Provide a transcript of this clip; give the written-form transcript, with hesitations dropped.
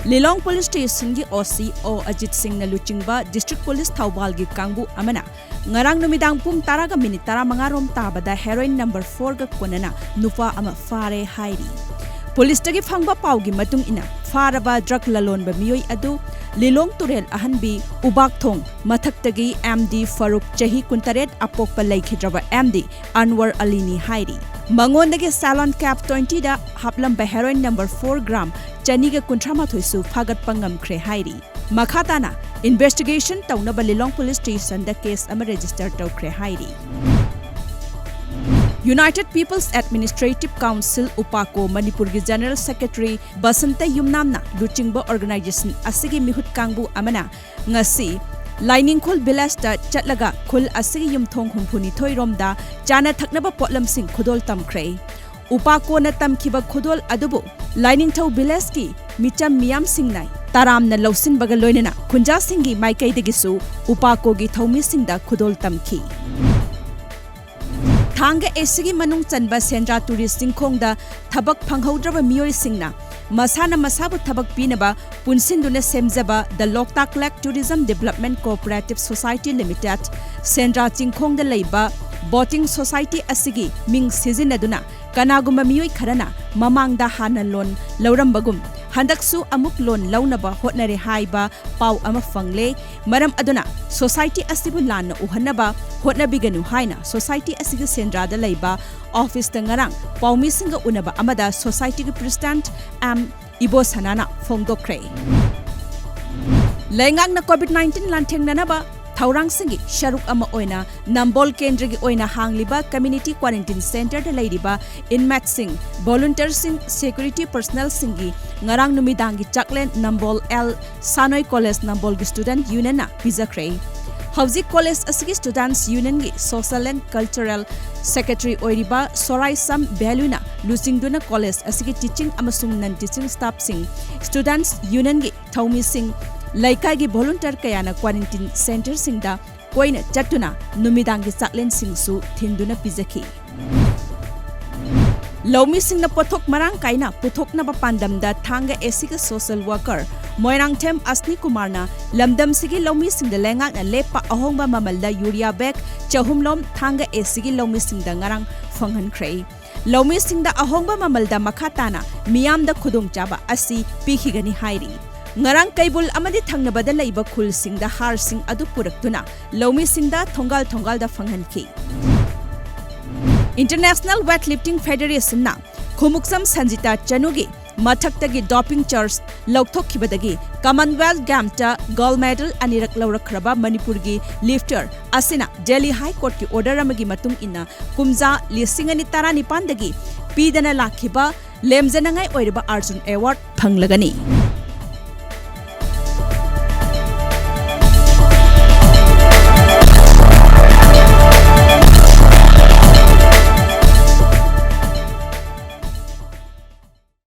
Lilong Police Station gi OC O Ajit Singh na luchingba District Police Thawbal gi kangbu amana ngarang numidang pung 10:15 rom tabada heroin number 4 ga konana nupa ama fare hairi. Police tagi phangba pawgi matung ina faraba drug lalonba miyoi adu Lilong Turel ahanbi ubak thong mathaktagi MD Farooq chahi kuntaret apokpa laikhidraba MD Anwar Alini hairi. Mangondagi salon cap 20 da haplamba heroin number 4 gram chaniga kuntramathoi su phagat pangam khre hairi. Makhatana investigation tawnaba Lilong Police Station da case ama register tawkhre hairi. United People's Administrative Council Upako Manipuri General Secretary Basanta Yumnamna luchingba organization asigi mihut kangbu amana ngasi Lining Khul Bilasta Chatlaga Khul asigi yumthong humpuni thoiromda chana thaknaba potlamsing khudol tamkhre Upako na tamkhiba khudol adubu Lining Thau Bilaski micham miyam singnai taram na lausin baga loinena khunja singi maikai degisu Upako gi thomi singda khudol tamkhi Thanga esigi manung chanba Sendra Tourist Singkhongda thabak phanghaudraba miyoi singna masana masabu thabak pinaba punsinduna semjaba the Loktak Lake Tourism Development Cooperative Society Limited Sendra Chingkhongda leiba boating society asigi ming sizinaduna kanaguma miyoi kharana mamangda hana loan laurambagum handaksu amuk loan launaba hotnare haiba pau ama fangle maram aduna society asibu lanna uhanaba hotnabiganu haina society asiga Sendra da leiba office ta ngarang paumi singa unaba amada society ge president Ibo Sanana Fongdokre Lengang na COVID-19 lantheng nanaba Thaurang singi Sharuk ama oina Nambol Kendra gi oina hangliba community quarantine center da leidiba inmate sing volunteer sing security personnel singi ngarang numidangi chaklen Nambol L Sanoi College Nambol gi student union na pizakre Hauzik College asigi students union gi social and cultural secretary oiriba Sorai Sam Beluna Lusingduna College asigi teaching amasung non teaching staff sing students union gi Thaumi sing Laikai gi volunteer kayana quarantine center singda koina chatuna numidangi chaklen singsu thinduna pizaki Lomi singna pothok marang kaina puthokna ba pandamda thanga esiga social worker Moirangthem Asni Kumarna lamdam sigi lomi singda lengak na lepa ahongba mamalda urea bag chahumlom thanga esigi lomi singda ngarang phanghan khrei Lomi singda ahongba mamalda makhatana miyamda khudung chaba asi pikhigani hairi Ngarang kaibul amadi thangnabada leiba khul singda har sing adu puraktuna lomi singda thongal da phanghanki International Weightlifting Federation na khumuksam Sanjita Chanugi mathaktagi doping charge laukthokkhibadagi Commonwealth Games ta gold medal anirak laurakraba Manipuri lifter asina Delhi High Court ki order amagi matung ina kumja 2019 dagi pidana lakhiba lemjanangai oiriba Arjun Award phanglagani